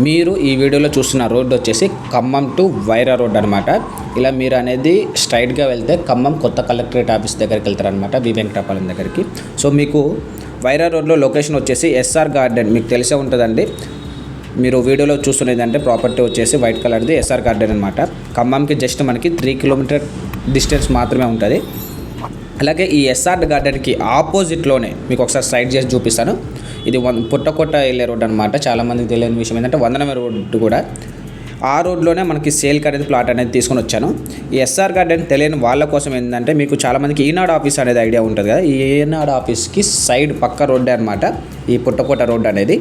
మీరు ఈ వీడియోలో చూస్తున్న రోడ్డు వచ్చేసి ఖమ్మం టు వైరా రోడ్ అనమాట. ఇలా మీరు అనేది స్ట్రైట్గా వెళ్తే ఖమ్మం కొత్త కలెక్టరేట్ ఆఫీస్ దగ్గరికి వెళ్తారనమాట, వి వెంకటాపాలెం దగ్గరికి. సో మీకు వైరా రోడ్లో లొకేషన్ వచ్చేసి ఎస్ఆర్ గార్డెన్, మీకు తెలిసే ఉంటుందండి. మీరు వీడియోలో చూస్తున్నది అంటే ప్రాపర్టీ వచ్చేసి వైట్ కలర్ది ఎస్ఆర్ గార్డెన్ అనమాట. ఖమ్మంకి జస్ట్ మనకి 3 కిలోమీటర్ డిస్టెన్స్ మాత్రమే ఉంటుంది. అలాగే ఈ ఎస్ఆర్ గార్డెన్కి ఆపోజిట్లోనే మీకు ఒకసారి సైడ్ చేసి చూపిస్తాను. ఇది పుట్టకోట వెళ్ళే రోడ్ అనమాట. చాలామందికి తెలియని విషయం ఏంటంటే వందనమే రోడ్డు కూడా. ఆ రోడ్లోనే మనకి సేల్కి అనేది ప్లాట్ అనేది తీసుకొని వచ్చాను. ఈ ఎస్ఆర్ గార్డెన్ తెలియని వాళ్ళ కోసం ఏంటంటే, మీకు చాలామందికి ఈనాడు ఆఫీస్ అనేది ఐడియా ఉంటుంది కదా. ఈ ఈనాడు ఆఫీస్కి సైడ్ పక్క రోడ్డే అనమాట ఈ పుట్టకోట రోడ్ అనేది.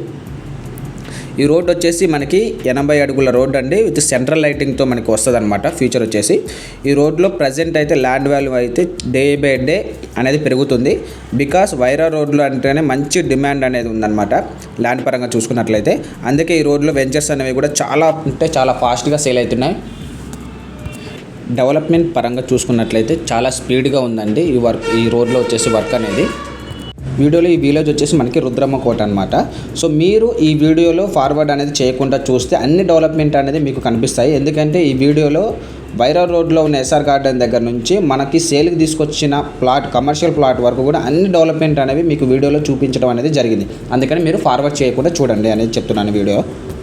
ఈ రోడ్ వచ్చేసి మనకి 80 అడుగుల రోడ్ అండి, విత్ సెంట్రల్ లైటింగ్తో మనకి వస్తుంది అనమాట. ఫ్యూచర్ వచ్చేసి ఈ రోడ్లో ప్రజెంట్ అయితే ల్యాండ్ వాల్యూ అయితే డే బై డే అనేది పెరుగుతుంది. బికాస్ వైరా రోడ్లో అంటేనే మంచి డిమాండ్ అనేది ఉందన్నమాట ల్యాండ్ పరంగా చూసుకున్నట్లయితే. అందుకే ఈ రోడ్లో వెంచర్స్ అనేవి కూడా చాలా ఫాస్ట్గా సేల్ అవుతున్నాయి. డెవలప్మెంట్ పరంగా చూసుకున్నట్లయితే చాలా స్పీడ్గా ఉందండి ఈ రోడ్లో వచ్చేసి వర్క్ అనేది. వీడియోలో ఈ విలేజ్ వచ్చేసి మనకి రుద్రమ్మ కోట అనమాట. సో మీరు ఈ వీడియోలో ఫార్వర్డ్ అనేది చేయకుండా చూస్తే అన్ని డెవలప్మెంట్ అనేది మీకు కనిపిస్తాయి. ఎందుకంటే ఈ వీడియోలో వైరా రోడ్లో ఉన్న ఎస్ఆర్ గార్డెన్ దగ్గర నుంచి మనకి సేల్కి తీసుకొచ్చిన ప్లాట్, కమర్షియల్ ప్లాట్ వరకు కూడా అన్ని డెవలప్మెంట్ అనేవి మీకు వీడియోలో చూపించడం అనేది జరిగింది. అందుకని మీరు ఫార్వర్డ్ చేయకుండా చూడండి అనేది చెప్తున్నాను వీడియో.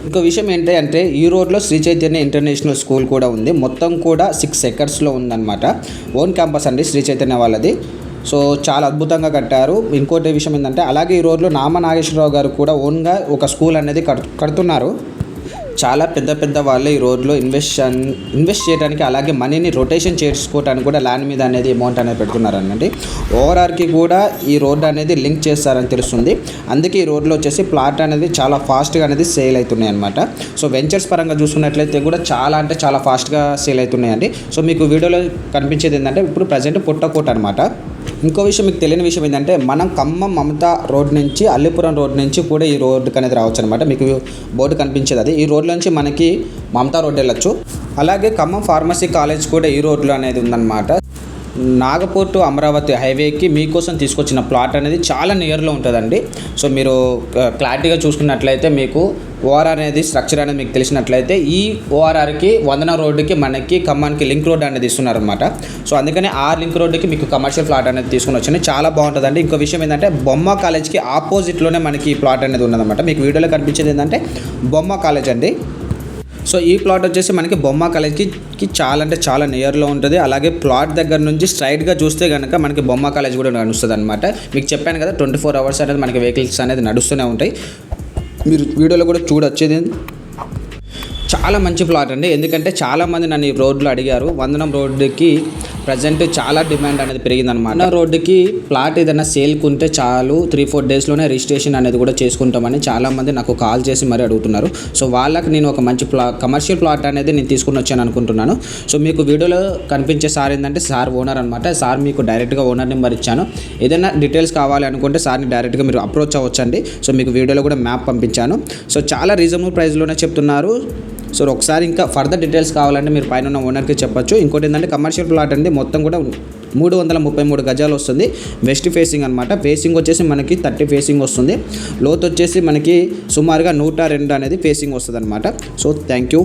ఇంకో విషయం ఏంటంటే ఈ రోడ్లో శ్రీ చైతన్య ఇంటర్నేషనల్ స్కూల్ కూడా ఉంది. మొత్తం కూడా 6 ఎకర్స్లో ఉందన్నమాట. ఓన్ క్యాంపస్ అండి శ్రీ చైతన్య వాళ్ళది. సో చాలా అద్భుతంగా కట్టారు. ఇంకోటి విషయం ఏంటంటే, అలాగే ఈ రోడ్లో నామ నాగేశ్వరరావు గారు కూడా ఓన్గా ఒక స్కూల్ అనేది కడుతున్నారు. చాలా పెద్ద వాళ్ళే ఈ రోడ్లో ఇన్వెస్ట్ చేయడానికి, అలాగే మనీని రొటేషన్ చేసుకోవడానికి కూడా ల్యాండ్ మీద అనేది అమౌంట్ అనేది పెడుతున్నారు అన్నది. ఓఆర్ఆర్కి కూడా ఈ రోడ్ అనేది లింక్ చేస్తారని తెలుస్తుంది. అందుకే ఈ రోడ్లో వచ్చేసి ప్లాట్ అనేది చాలా ఫాస్ట్గా అనేది సేల్ అవుతున్నాయి అనమాట. సో వెంచర్స్ పరంగా చూసుకున్నట్లయితే కూడా చాలా ఫాస్ట్గా సేల్ అవుతున్నాయండి. సో మీకు వీడియోలో కనిపించేది ఏంటంటే, ఇప్పుడు ప్రజెంట్ పుట్టకోట అనమాట. ఇంకో విషయం మీకు తెలియని విషయం ఏంటంటే, మనం ఖమ్మం మమతా రోడ్ నుంచి అల్లిపురం రోడ్ నుంచి కూడా ఈ రోడ్డుకి అనేది రావచ్చు అనమాట. మీకు బోర్డు కనిపించేది అది. ఈ రోడ్ నుంచి మనకి మమతా రోడ్ వెళ్ళొచ్చు. అలాగే ఖమ్మం ఫార్మసీ కాలేజ్ కూడా ఈ రోడ్లో అనేది ఉందన్నమాట. నాగపూర్ టు అమరావతి హైవేకి మీకోసం తీసుకొచ్చిన ప్లాట్ అనేది చాలా నియర్లో ఉంటుందండి. సో మీరు క్లారిటీగా చూసుకున్నట్లయితే మీకు ఓఆర్ఆర్ అనేది స్ట్రక్చర్ అనేది మీకు తెలిసినట్లయితే, ఈ ఓఆర్ఆర్కి వందన రోడ్డుకి మనకి ఖమ్మానికి లింక్ రోడ్ అనేది ఇస్తున్నారనమాట. సో అందుకని ఆ లింక్ రోడ్డుకి మీకు కమర్షియల్ ప్లాట్ అనేది తీసుకుని వచ్చింది. చాలా బాగుంటుందండి. ఇంకో విషయం ఏంటంటే, బొమ్మ కాలేజ్కి ఆపోజిట్లోనే మనకి ఈ ప్లాట్ అనేది ఉన్నదన్నమాట. మీకు వీడియోలో కనిపించేది ఏంటంటే బొమ్మ కాలేజ్ అండి. సో ఈ ప్లాట్ వచ్చేసి మనకి బొమ్మ కాలేజ్కి చాలా నియర్లో ఉంటుంది. అలాగే ప్లాట్ దగ్గర నుంచి స్ట్రైట్గా చూస్తే కనుక మనకి బొమ్మ కాలేజ్ కూడా నడుస్తుంది అనమాట. మీకు చెప్పాను కదా, 24 అవర్స్ అనేది మనకి వెహికల్స్ అనేది నడుస్తూనే ఉంటాయి. మీరు వీడియోలో కూడా చూడొచ్చేది చాలా మంచి ప్లాట్ అండి. ఎందుకంటే చాలామంది నన్ను ఈ రోడ్లో అడిగారు. వందనం రోడ్డుకి ప్రజెంట్ చాలా డిమాండ్ అనేది పెరిగిందనమాట. రోడ్డుకి ప్లాట్ ఏదైనా సేల్కుంటే చాలు 3-4 డేస్లోనే రిజిస్ట్రేషన్ అనేది కూడా చేసుకుంటామని చాలామంది నాకు కాల్ చేసి మరీ అడుగుతున్నారు. సో వాళ్ళకి నేను ఒక మంచి కమర్షియల్ ప్లాట్ అనేది నేను తీసుకుని వచ్చాను అనుకుంటున్నాను. సో మీకు వీడియోలో కనిపించే సార్ ఏంటంటే సార్ ఓనర్ అనమాట. సార్ మీకు డైరెక్ట్గా ఓనర్ నెంబర్ ఇచ్చాను. ఏదైనా డీటెయిల్స్ కావాలి అనుకుంటే సార్ని డైరెక్ట్గా మీరు అప్రోచ్ అవ్వచ్చండి. సో మీకు వీడియోలో కూడా మ్యాప్ పంపించాను. సో చాలా రీజనబుల్ ప్రైస్లోనే చెప్తున్నారు. సో ఒకసారి ఇంకా ఫర్దర్ డీటెయిల్స్ కావాలంటే మీరు పైన ఉన్న ఓనర్కి చెప్పొచ్చు. ఇంకోటి ఏంటంటే, కమర్షియల్ ప్లాట్ అండి. మొత్తం కూడా 333 గజాలు వస్తుంది. వెస్ట్ ఫేసింగ్ అనమాట. ఫేసింగ్ వచ్చేసి మనకి 30 ఫేసింగ్ వస్తుంది. లోతు వచ్చేసి మనకి సుమారుగా 102 అనేది ఫేసింగ్ వస్తుంది అనమాట. So thank you.